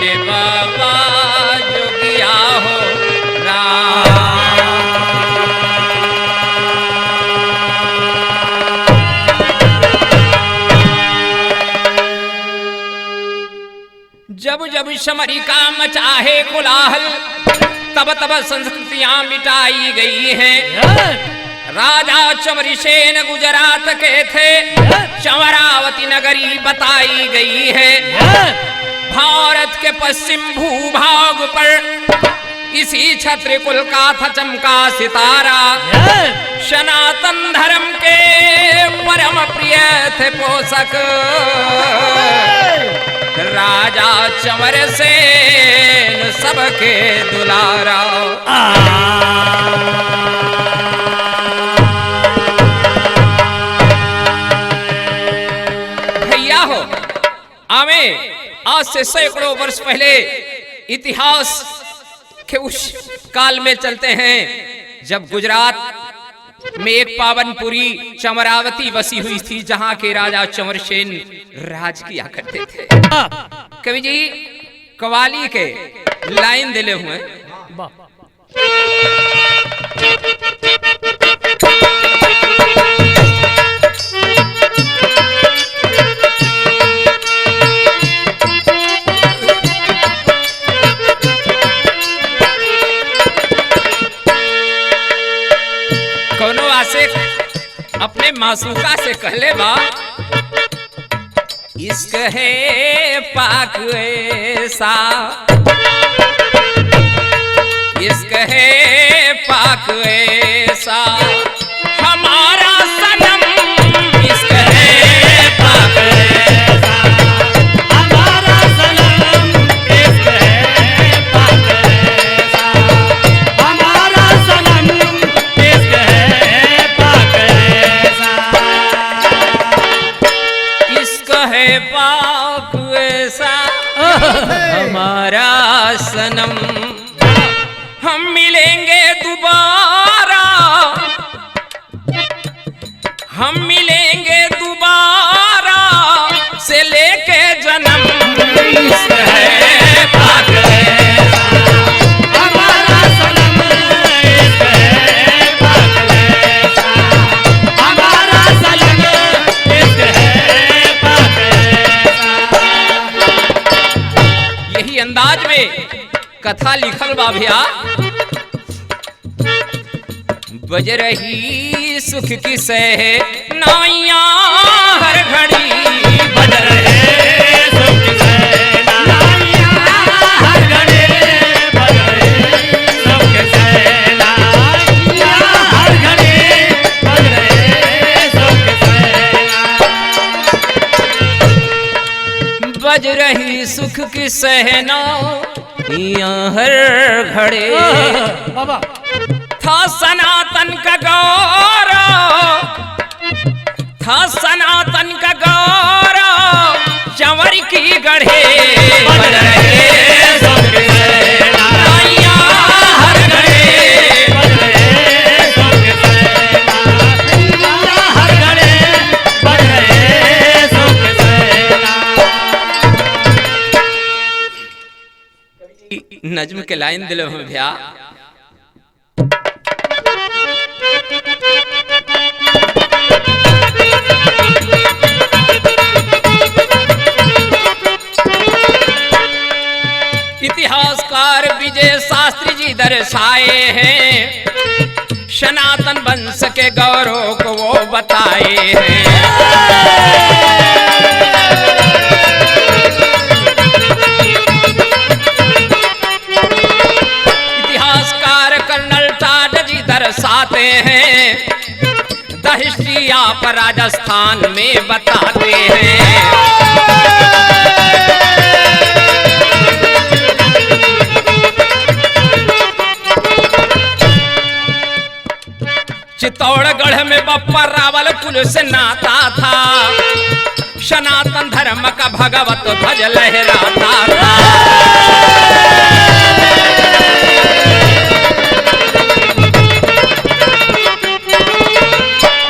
मेरे बाबा जोगिया हो राम। जब जब शमरी का मचाहे कोलाहल, तब तब संस्कृतियां मिटाई गई हैं। राजा चमरीसेन गुजरात के थे, चमरावती नगरी बताई गई है। भारत के पश्चिम भूभाग पर इसी छत्र कुल का था चमका सितारा। सनातन धर्म के परम प्रिय थे पोषक राजा चमरसेन सबके दुलारा। भैया हो, आवे आज से सैकड़ों वर्ष पहले इतिहास के उस काल में चलते हैं जब गुजरात में एक पावनपुरी चमरावती बसी हुई थी, जहां के राजा चमरसेन राज किया करते थे। कवि जी कवाली के लाइन दिले हुए। कोनो आशिक अपने मासूका से कहले बा, इश्क है पाक ऐसा, इश्क है पाक ऐसा हमारा सनम। इश्क है पाक ऐसा हमारा सनम, इश्क है पाक ऐसा हमारा सनम, इश्क है पाक ऐसा। इश्क है पाक ऐसा हमारा सनम, हम मिलेंगे दोबारा, हम मिलेंगे दोबारा से लेके जन्म। इश्क है पाक ऐसा हमारा सनम, इश्क है पाक ऐसा हमारा सनम, इश्क है पाक ऐसा। यही अंदाज में कथा लिखल बा भैया। बज रही सुख की सहनाइयां हर घड़ी, बज रहे सुख की सहनाइयां हर घड़ी, बज रहे सुख की सहनाइयां हर घड़ी, बज रहे सुख की सहनाइयां, बज रही सुख की सहनाइयां हर घड़ी। बाबा था सनातन का गौरव, था सनातन का गौरव चंवर की गढ़े। बज रहे सुख की सहनाइयां हर घड़ी, बज रहे सुख की सहनाइयां हर घड़ी, बज रहे सुख की सहनाइयां। नज्म के लाइन दिलो में भैया। इतिहासकार विजय शास्त्री जी दर्शाए हैं, सनातन वंश के गौरव को वो बताए हैं। इतिहासकार कर्नल टाड जी दर्शाते हैं, द हिस्ट्री ऑफ राजस्थान में बताते हैं। चित्तौड़गढ़ में बप्पा रावल कुल से नाता था, सनातन धर्म का भगवत ध्वज लहराता था।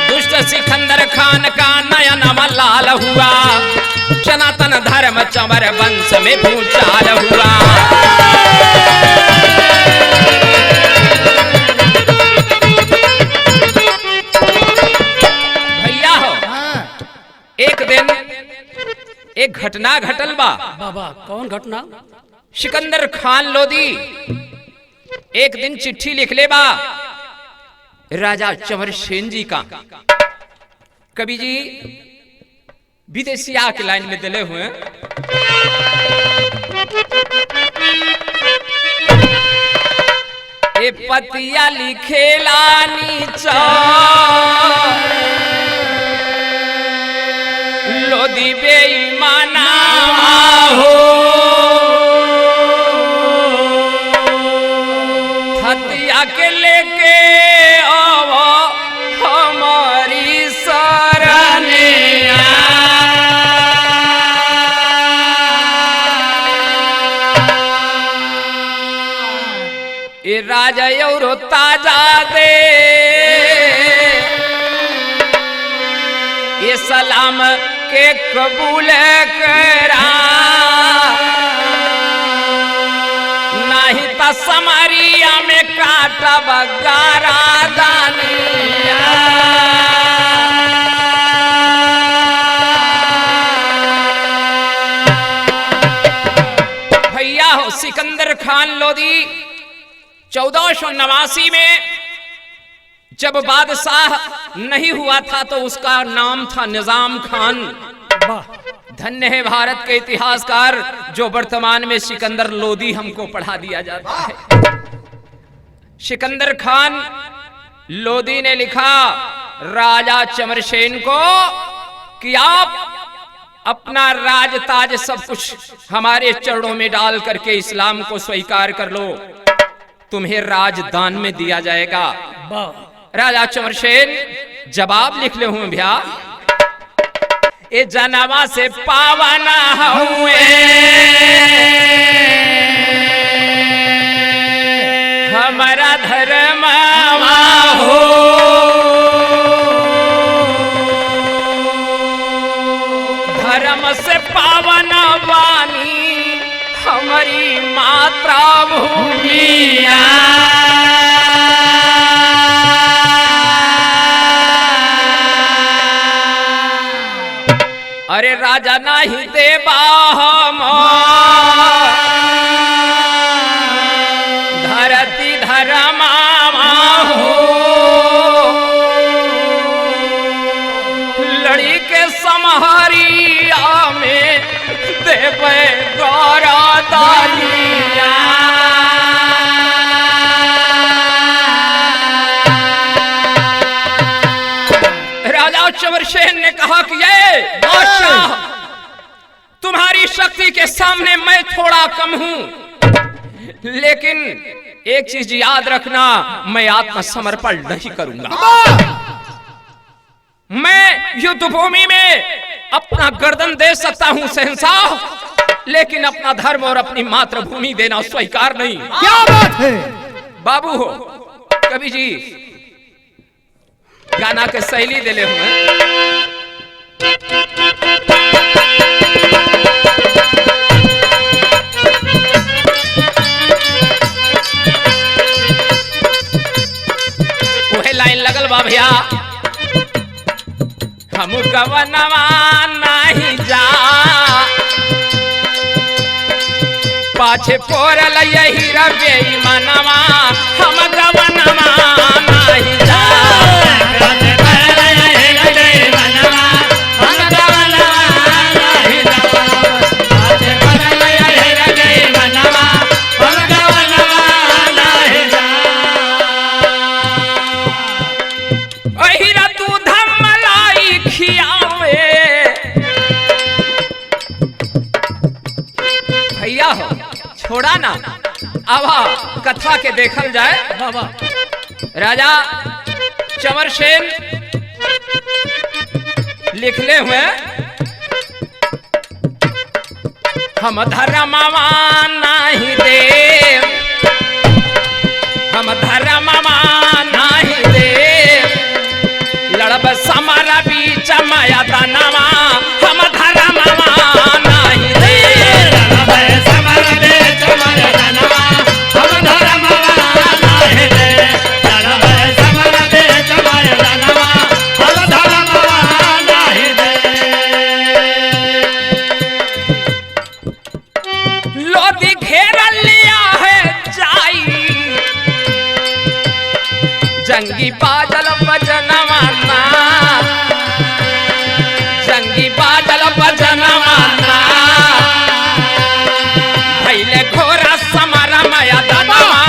दुष्ट सिकंदर खान का नयन लाल हुआ, सनातन धर्म चंवर वंश में भूचाल हुआ। भैया हो, एक दिन एक घटना घटल बा। बाबा कौन घटना? सिकंदर खान लोदी एक दिन चिट्ठी लिख ले बा राजा चमरसेन जी का। कवि जी विदेशिया के लाइन में दिले हुए। ए पतिया लिखेला नीचा लोदी बेईमाना हो, हतिया के लेके आवो हमारी सरने। ये राजा यो ताजा दे ये सलाम के कबूल करा, नहीं तो समरिया में काटा बगारा दानिया। भैया हो, सिकंदर खान लोदी 1489 में जब बादशाह नहीं हुआ था तो उसका नाम था निजाम खान। धन्य है भारत के इतिहासकार जो वर्तमान में सिकंदर लोदी हमको पढ़ा दिया जाता है। सिकंदर खान लोदी ने लिखा राजा चमरसेन को कि आप अपना राज ताज सब कुछ हमारे चरणों में डाल करके इस्लाम को स्वीकार कर लो, तुम्हें राजदान में दिया जाएगा। राजा चमरसेन जवाब लिख ले हुए भैया, ए जनवा से पावना हुए हमारा धर्म हो, धर्म से पावना वानी हमारी मात्रा भूमिया। अरे राजा नहीं देबा हम धरती धर्मा हो, लड़ी के समहरिया में देवे गौरा दानिया। राजा चमरसेन ने कहा कि ये बादशाह तुम्हारी शक्ति के सामने मैं थोड़ा कम हूं, लेकिन एक चीज याद रखना, मैं आत्मसमर्पण नहीं करूंगा। मैं युद्ध भूमि में अपना गर्दन दे सकता हूं शहंशाह, लेकिन अपना धर्म और अपनी मातृभूमि देना स्वीकार नहीं। क्या बात है बाबू हो, कवि जी गाना के शैली दिले हुए। वही लाइन लगल बा भैया, हम गवनवा नहीं जा पाछे पोरल यही रबे मनवा, हम गवनवा नहीं जा छोड़ा ना। अब कथा के देखल जाए। बाबा राजा चमरसेन लिखले हुए, हम धर्मवा नहीं दे, हम धर्मवा नहीं दे, लड़ब समर बीच माया दानवा, हम धर्मवा नहीं दे। लोधी घेर लिया है जाई, जंगी बादल बजनवाना, जंगी बादल बजनवाना, भैले घोरा समारा माया दानवा,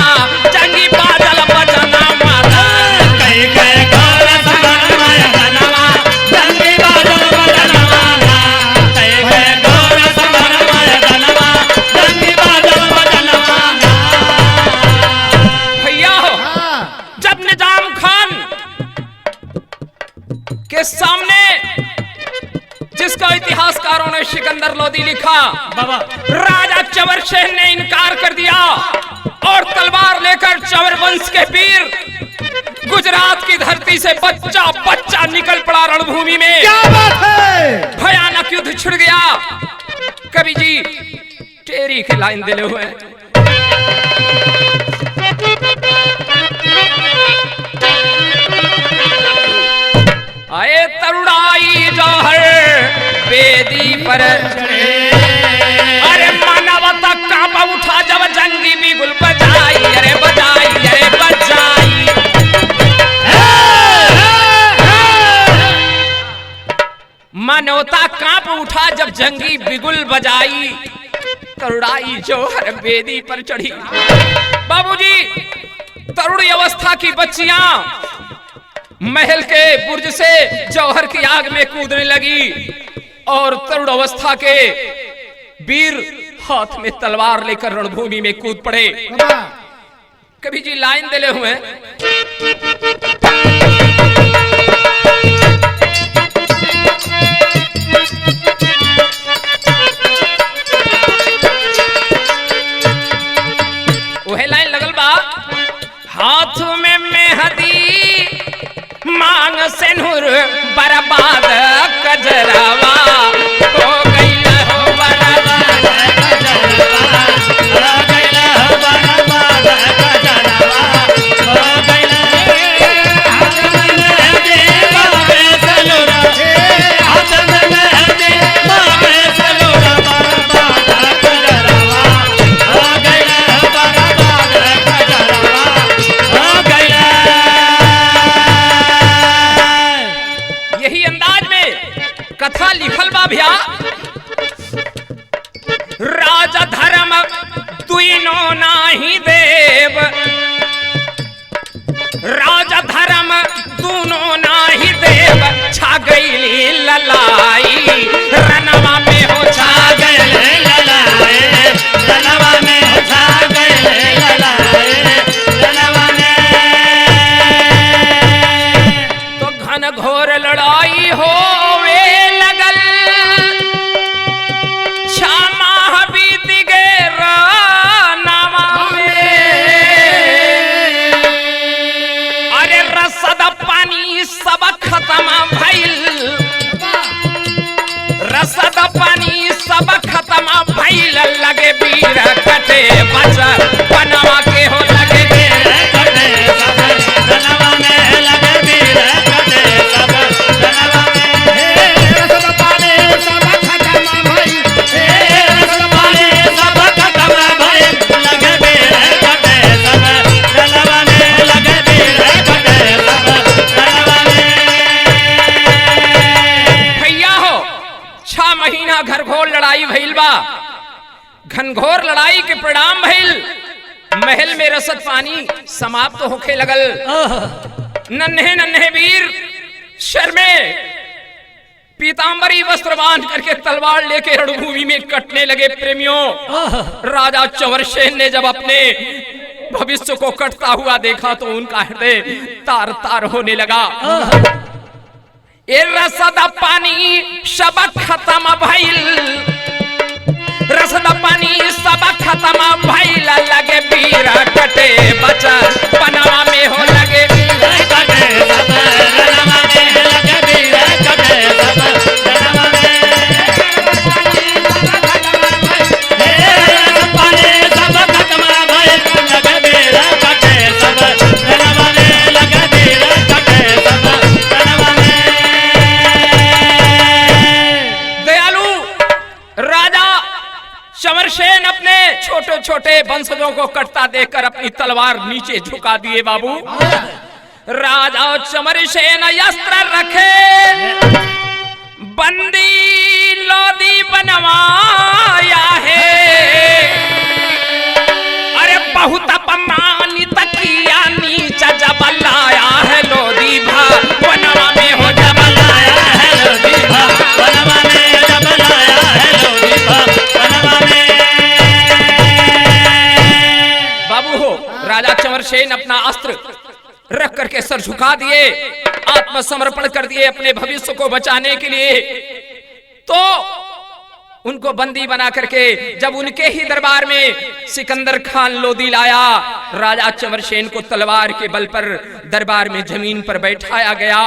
जंगी बादल बजनवाना, कई कई घोरा समारा माया दानवा, जंगी बादल बजनवाना, कई कई घोरा समारा माया दानवा, जंगी बादल बजनवाना। भैया हो, जब निजाम खान के सामने, जिसका इतिहासकारों ने सिकंदर लोदी लिखा, बाबा राजा चवर शेह ने इनकार कर दिया और तलवार लेकर चवर वंश के वीर गुजरात की धरती से बच्चा बच्चा निकल पड़ा रणभूमि में। क्या बात है? भयानक युद्ध छिड़ गया। कवि जी टेरी की लाइन दिले हुए हैं। आए तरुणाई जौहर बेदी पर अरे मानवता कांपा उठा जब जंगी बिगुल बजाई, अरे बजाई, अरे बजाई। मानवता कांप उठा जब जंगी बिगुल बजाई, तरुणाई जौहर बेदी पर चढ़ी। बाबूजी, तरुण अवस्था की बच्चियां महल के बुर्ज से जौहर की आग में कूदने लगी और तरुण अवस्था के वीर हाथ में तलवार लेकर रणभूमि में कूद पड़े। कवि जी लाइन दिले हुए, वह लाइन लगल बा, हाथ में मेहदी मांग सिंदूर बर्बाद कजरावा, हो गई हो बर्बाद कजरावा, हो गई हो बर्बाद कजरावा, हो गई हाथ में मेहंदी मांगे सिंदूर, हाथ में मेहंदी मांगे सिंदूर बर्बाद कजरावा, हो गई हो बर्बाद कजरावा, हो गई। यही अंदाज में कथा लिखल बा भैया। राजा धर्म दुइनो नाही देव, राजा धर्म दूनो नाही देव, छा गईली ललाई रनवा में हो, छा गईली ललाए रनवा में हो, छा गईली ललाए रनवा में। तो घन घोर लड़ाई होवे लगल, क्षमा बीत गए रनवा में। अरे रसद पानी सब खत्म भइल, रसद पानी सब खत्म भइल, लगे वीर कटे बच बनवा के हो, लगे वीर कटे सब रनवा में, लगे वीर कटे सब रनवा में। रसद पानी सब खत्म भइल, रसद पानी सब खत्म भइल, लगे वीर कटे सब रनवा में, लगे वीर कटे सब रनवा में। भैया हो, 6 महीना घनघोर लड़ाई भइल बा। घनघोर लड़ाई के परिणाम भइल, महल में रसद पानी समाप्त होखे लगल। नन्हे नन्हे वीर शर में पीतांबरी वस्त्र बांध करके तलवार लेके रणभूमि में कटने लगे। प्रेमियों, राजा चंवर सेन ने जब अपने भविष्य को कटता हुआ देखा तो उनका हृदय तार तार होने लगा। ये रसद पानी सब खत्म भइल, रसद पानी सब खत्म भइल, लगे वीर कटे बचा पनवा में हो, लगे वीर कटे सब रनवा में, लगे वीर कटे सब रनवा में। पानी सब खत्म भइल, लगे वीर कटे सब रनवा में, लगे वीर कटे सब रनवा में। दयालु राजा चंवर सेन अपने छोटे छोटे वंशजों को कटता देखकर अपनी तलवार नीचे झुका दिए बाबू। राजा चमरसेन अस्त्र रखे बंदी लोदी बनवाया है। अरे बहुत अपमानित किया नीचा जब लाया है लोदी बनवा में हो जब लाया है लोदी बनवा में जब लाया है लोदी बनवा में। बाबू हो राजा चमरसेन अपना अस्त्र रख करके सर झुका दिए, आत्मसमर्पण कर दिए अपने भविष्य को बचाने के लिए। तो उनको बंदी बना करके जब उनके ही दरबार में सिकंदर खान लोदी लाया, राजा चमरसेन को तलवार के बल पर दरबार में जमीन पर बैठाया गया।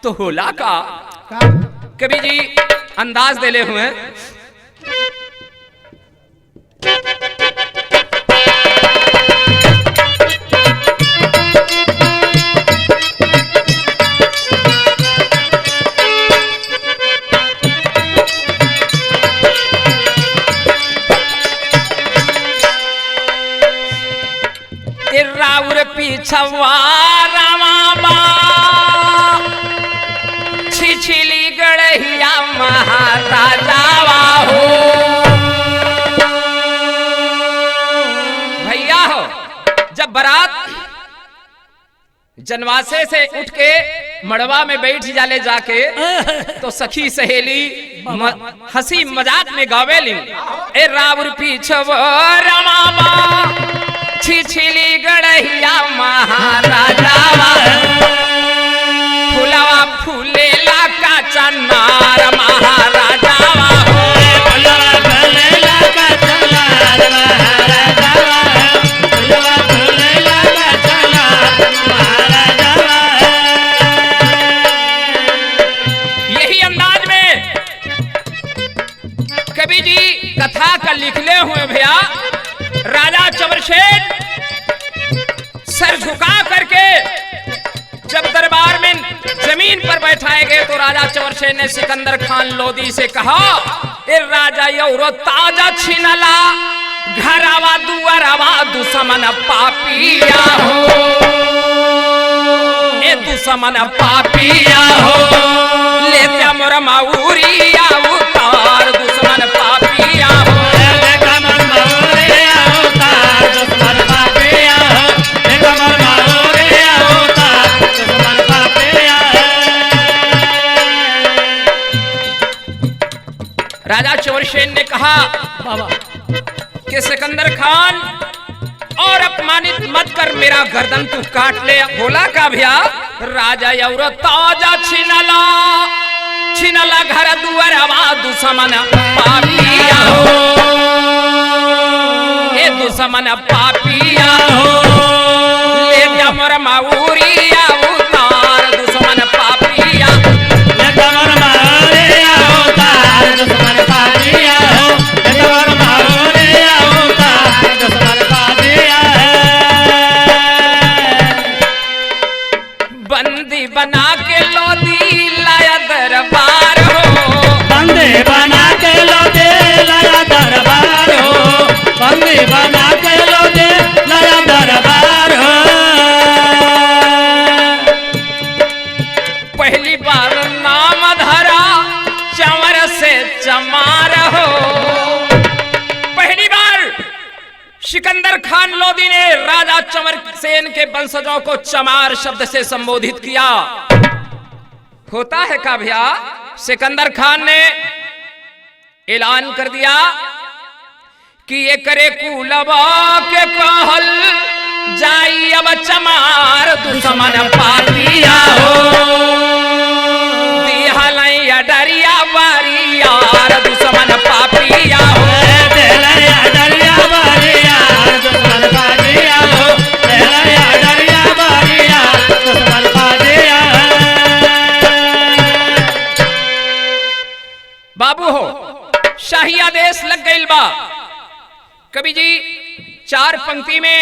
तो होला का कवि जी अंदाज दे ले हुए। राउर पीछवा रामा छिछली गढ़िया महाराजावा हो। भैया हो जब बारात जनवासे से उठ के मड़वा में बैठ जाले जाके तो सखी सहेली हंसी मजाक में गावेली, ए राउर पीछवा रामा छिछली गढ़िया महाराजावा फुलवा फूलेला का चन्नार महाराजावा हो। फुलवा फूलेला का चन्नार महाराजावा, फुलवा फूलेला का चन्नार महाराजावा। यही अंदाज में कवि जी कथा का लिखले हुए भैया। राजा चमरसेन सर झुका करके जब दरबार में जमीन पर बैठाए गए तो राजा चमरसेन ने सिकंदर खान लोदी से कहा, ए राजा यौरो ताजा छिनला घरावा दुआरावा दुश्मन पापिया हो। ए दुश्मन पापिया हो ले मोर माउरिया उतार दुश्मन पापिया हो। राजा चमरसेन ने कहा कि सिकंदर खान और अपमानित मत कर, मेरा गर्दन तू काट ले। बोला का भैया राजा यौरो ताजा छिनला छिनला घर दुआरवा दुश्मन पापिया हो। ए दुश्मन पापिया हो ले मोर माउरिया उतार दुश्मन पापिया ले मोर माउरिया उतार दुश्मन पापिया हो ले मोर माउरिया उतार दुश्मन पापिया। बंदी बना के लोदी लाया दरबार हो, बंदी बना के लोदी लाया दरबार हो, बंदी बना के लोदी लाया दरबार हो। पहली बार नाम धरा चंवर से चमार हो। पहली बार सिकंदर खान लोदी ने राजा चमरसेन के वंशजों को चमार शब्द से संबोधित किया। होता है का भैया सिकंदर खान ने ऐलान कर दिया कि ये करे कुलवा के कहल जाई अब चमार दुश्मन पापिया हो। दिहलैया डरिया बारी यार दुश्मन पापिया हो। दिहलैया डरिया बारी यार दुश्मन पापिया हो। दिहलैया डरिया बारी यार दुश्मन पापिया। बाबू हो शाही आदेश लग गई बा। कवि जी 4 पंक्ति में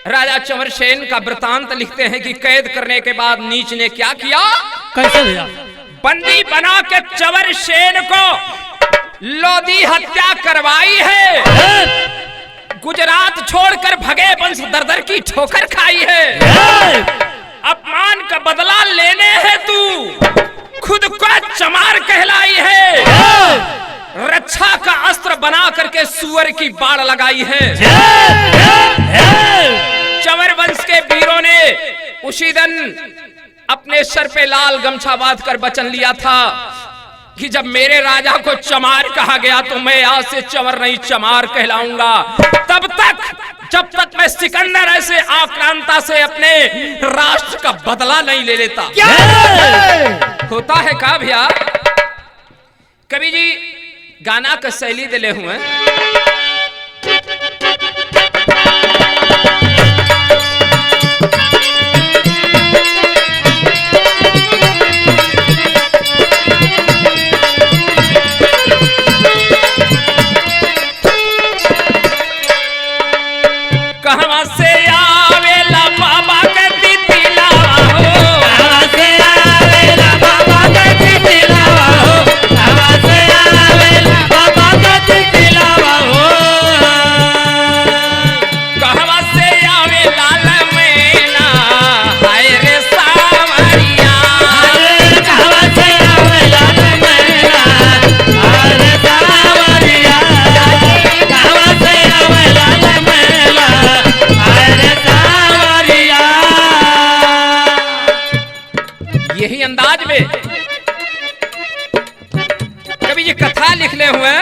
राजा चमरसेन का वृतांत लिखते हैं कि कैद करने के बाद नीच ने क्या किया। कैसे भैया? बंदी बना के चमरसेन को लोदी हत्या करवाई है। साथ छोड़कर भगे वंश दर दर की ठोकर खाई है। अपमान का बदला लेने है तू खुद को चमार कहलाई है। रक्षा का अस्त्र बना करके सुअर की बाड़ लगाई है। चंवर वंश के वीरों ने उसी दिन अपने सर पे लाल गमछा बांध कर वचन लिया था कि जब मेरे राजा को चमार कहा गया तो मैं आज से चंवर नहीं चमार कहलाऊंगा। तब तक जब तक मैं सिकंदर ऐसे आक्रांता से अपने राष्ट्र का बदला नहीं ले लेता। होता है का भैया, कवि जी गाना का शैली दिले हुए कहां से आवेला बाबा के तितिलावा हो, कहां से आवेला बाबा के तितिलावा हो, कहां से आवेला बाबा के तितिलावा हो, कहां से आवेला लमेना हाय रे सावरिया, कहां से आवेला लमेना हाय रे सावरिया, कहां से आवेला लमेना हाय रे सावरिया। यही अंदाज में कभी ये कथा लिख ले हुए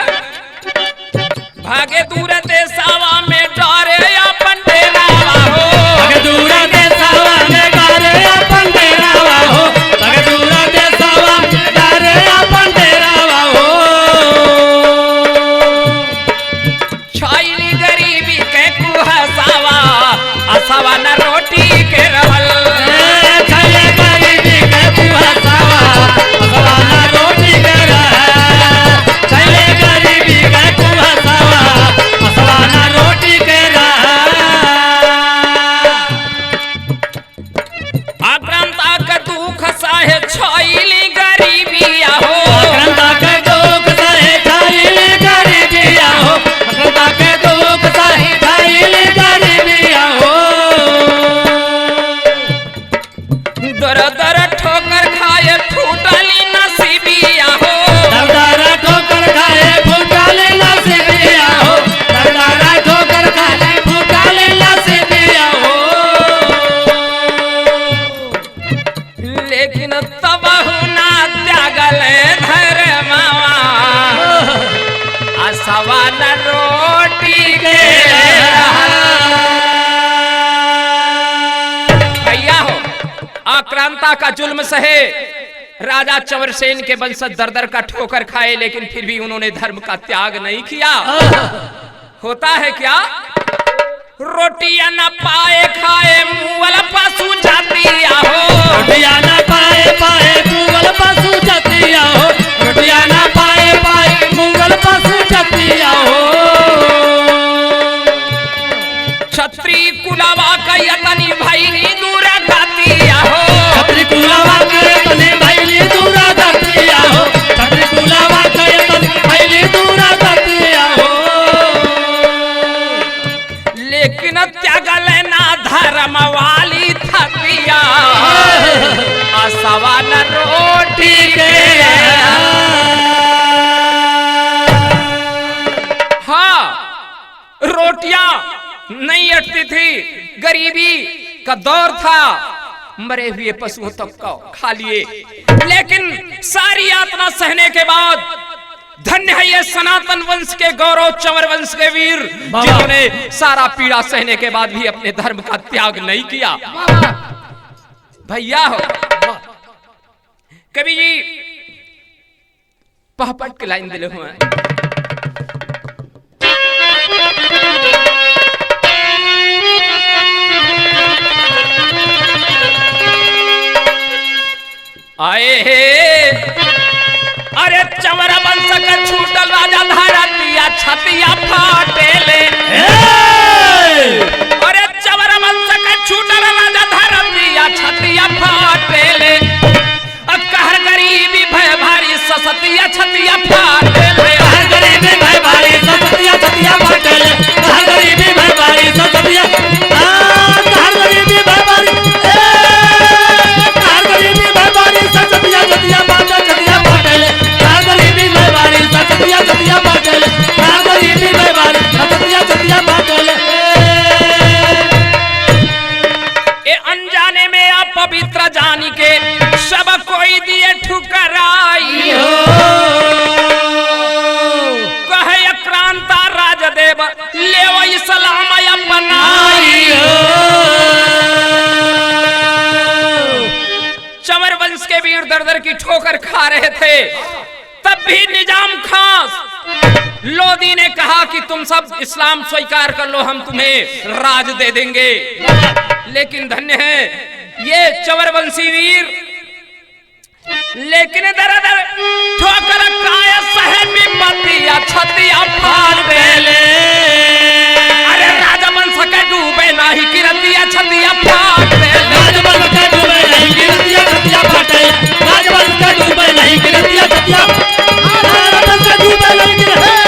भागे दूर देसावा में डारे अपन डेरावा हो, भागे दूर देसावा में डारे अपन डेरावा हो, भागे दूर देसावा में डारे अपन डेरावा हो, छाइली गरीबी के कुहसावा असावा न रोटी के रहल, छाइली गरीबी के कुहसावा असावा न रोटी के रहल, छाइली गरीबी के कुहसावा असावा न रोटी के रहल। आक्रांता का दुख साहे छाइली गरीबिया हो, आक्रांता के दुख सहे छाइली गरीबिया हो, आक्रांता के दुख सहे छाइली गरीबिया हो, दर दर ठोकर खाए फूटली नसीबिया हो, दरदारा ठोकर खाए फूटाले नसीबिया हो, दरदारा ठोकर खाए फूटाले नसीबिया हो, लेकिन तब ना त्यागल धर्मवा असवा न रोटी के रहल। भैया हो आक्रांता का जुल्म सहे राजा चंवरसेन के वंशज दर दर का ठोकर खाए, लेकिन फिर भी उन्होंने धर्म का त्याग नहीं किया। होता है क्या, रोटियां न पाए खाए मुअल पशु जातिया हो, रोटिया ना पाए पाए मुगल पशु जतिया हो, रोटिया ना पाए पाए मुगल पशु जतिया हो, क्षत्रिय कुलावा का यतनी भैनी दूर गातिया हो, छत्री कुलावा के तने भैली दूरा गतिया हो, छत्री कुलावा के तने भैली दूरा गतिया हो, लेकिन त्यागल ना धर्म वाली थतिया असवा न रोटी के। हाँ रोटियां नहीं अटती थी, गरीबी का दौर था, मरे हुए पशुओं तक को खा लिए, लेकिन सारी यातना सहने के बाद धन्य है ये सनातन वंश के गौरव चंवर वंश के वीर जिन्होंने सारा पीड़ा सहने के बाद भी अपने धर्म का त्याग नहीं किया। भैया हो कवि जी पहपट के लाइन दिले हुए आए हे अरे चंवर वंश का छूटल राजा धारा दिया छतिया फाटेले, अरे चंवर वंश का छूटल राजा धारा दिया छतिया फाटेले, कहर गरीबी भय भारी ससतिया छतिया फाटेले। की ठोकर खा रहे थे, तब भी निजाम खां लोदी ने कहा कि तुम सब इस्लाम स्वीकार कर लो, हम तुम्हें राज दे देंगे। लेकिन धन्य है ये चंवरवंशी वीर, लेकिन दर दर ठोकर खाए सहे विपत्तिया छतिया फाड़ देले। अरे राजवंश के डूबे नाही किरतिया छतिया फाड़ देले। राजवंश के डूबे नहीं गिरतिया छतिया फाटे, राजवंश के डूबे नहीं गिरतिया छतिया, राजवंश के डूबे नहीं गिरतिया,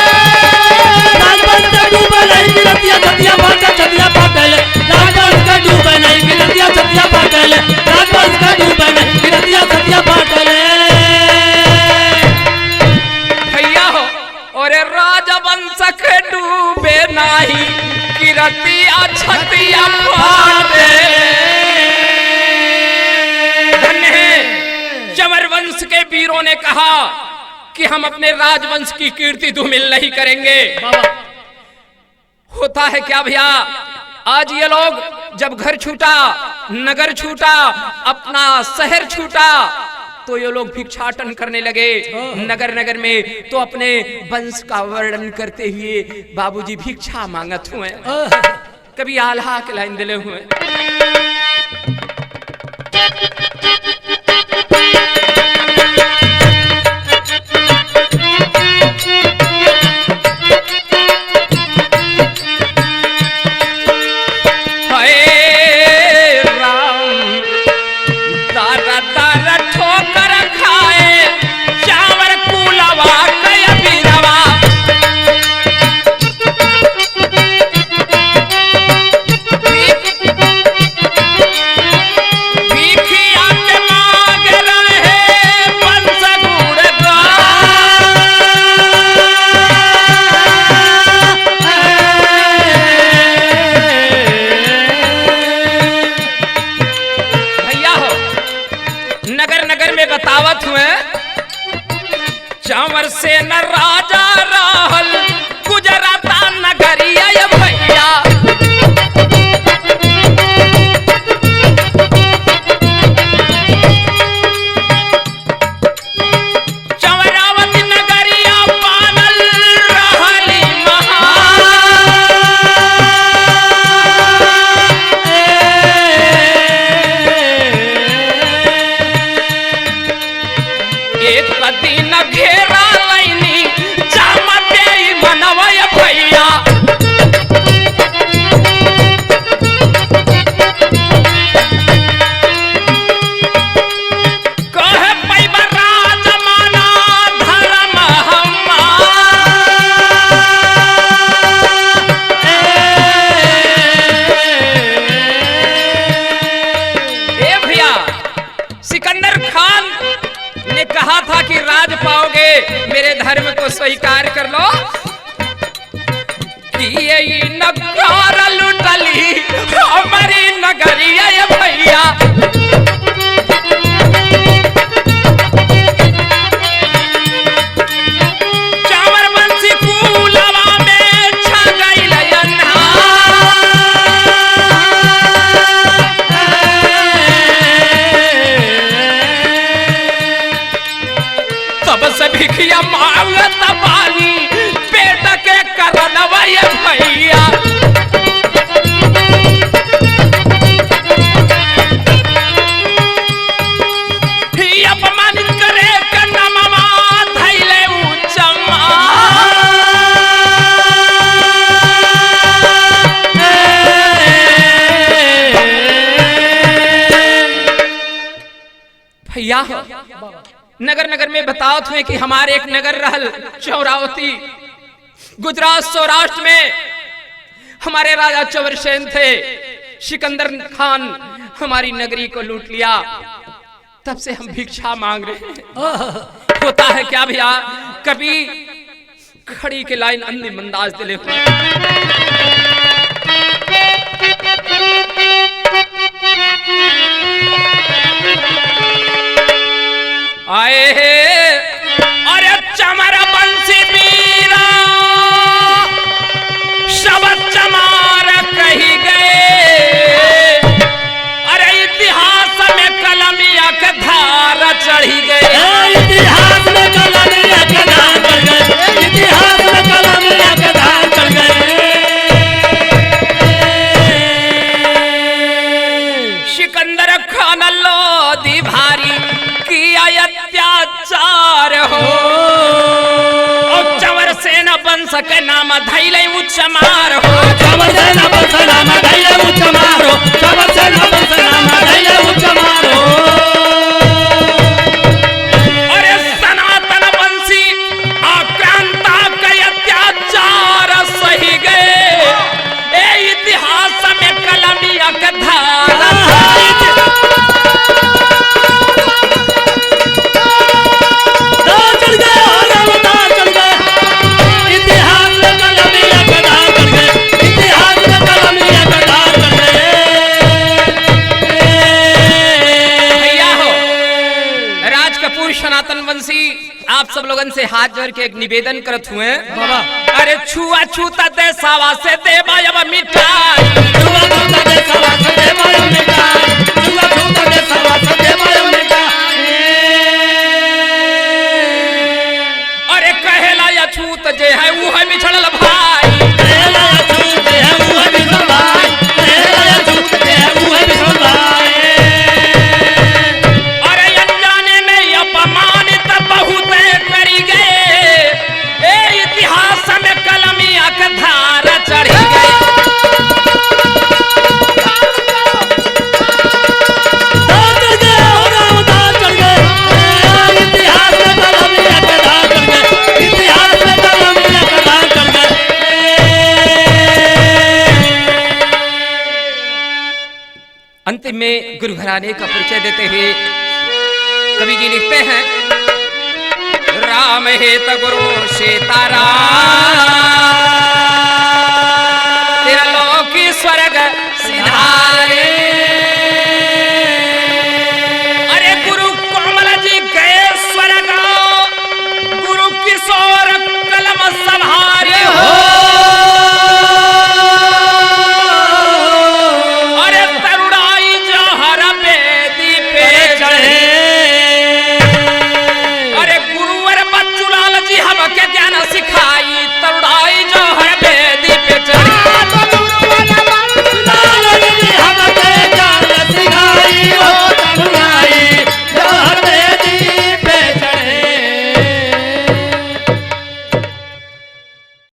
राजवंश के डूबे नहीं गिरतिया छतिया फाटे, छतिया फाटे, राजवंश के डूबे नहीं गिरतिया छतिया फाटे, राजवंश के डूबे नहीं गिरतिया छतिया फाटे। भैया हो और राजवंश के डूबे नाही किरतिया छतिया फाड़ देले। चंवरवंश के वीरों ने कहा कि हम अपने राजवंश की कीर्ति धूमिल नहीं करेंगे। होता है क्या भैया, आज ये लोग जब घर छूटा, नगर छूटा, अपना शहर छूटा, तो ये लोग भिक्षाटन करने लगे नगर नगर में। तो अपने वंश का वर्णन करते हुए बाबूजी भिक्षा मांगत हुए, कभी आल्हा के लाइन दिले हुए। चंवर से न राजा रहल गुजराता नगरिया ये भैया। चंवरावती नगरिया पानल रहली एक दिन घेरा लैनी जामते मनवय भैया। कहे पैबा राज माना धर्म हम्मा। ए भैया, सिकंदर खान ने कहा था कि राज पाओगे, मेरे धर्म को स्वीकार कर लो। कि ये नगार लुटली हमारी नगरिया ये भैया। चंवरवंशी कुलवा में छा गइल तब से भिखिया मांगत बानी पेट के करनवा ये भैया। ही अपमानित करे के नमवा धैले उचमा। भैया नगर नगर में बतावत हुए कि हमारे एक नगर रहल चौरावती, गुजरात सौराष्ट्र में हमारे राजा चंवरसेन थे। सिकंदर खान हमारी नगरी को लूट लिया, तब से हम भिक्षा मांग रहे हैं। होता है क्या भैया, कभी खड़ी के लाइन अंतिम अंदाज दिले हुए। आए अरे चंवरवंशी वीरा शब्द चमार कही गए। अरे इतिहास में कलमिया के धार चढ़ी गए। इतिहास में कलमिया के धार चढ़ गए, इतिहास में कलमिया के धार चढ़ गए। सिकंदर खान लोधी भारी किया अत्याचार हो, और चंवर सेन वंश के नाम धैले उच्च मार हो। चंवर सेन वंश नाम धैले उच्च मार हो, चंवर सेन वंश नाम धैले उच्च मार हो। अरे सनातन वंशी आक्रांता के अत्याचार सही गए। ए इतिहास में कलमिया के धार चढ़ गए, दार चढ़ गए। इतिहास में कलमिया के धार चढ़ गए, इतिहास में कलमिया के धार चढ़ गए। भैया हो राज कपूर सनातन वंशी आप सब लोगन से हाथ जोड़ के एक निवेदन करत हुए। बाबा अरे छुआ छूता दे सावा से देवा अब मिठाई। छुआ छूता दे सावा से देवा अब मिठाई, छुआ छूता दे सावा से देवा अब मिठाई। अरे कहेला या छूत जे है वो है मिछड़ल भाई। कहेला या छूत जे है वो है मिछड़ल भाई, कहेला या छूत जे है वो है मिछड़ल भाई। अरे अनजाने में अपमानित बहुत करी गए। ए इतिहास में कलमिया के धार चढ़ी गई। दार चढ़ गए, राम दार चढ़ गए। इतिहास में कलमिया के धार चढ़ गए, इतिहास में कलमिया के धार चढ़ गए। अंतिम में गुरु घराने का परिचय देते हुए कवि जी लिखते हैं, राम हेत गुरु सीताराम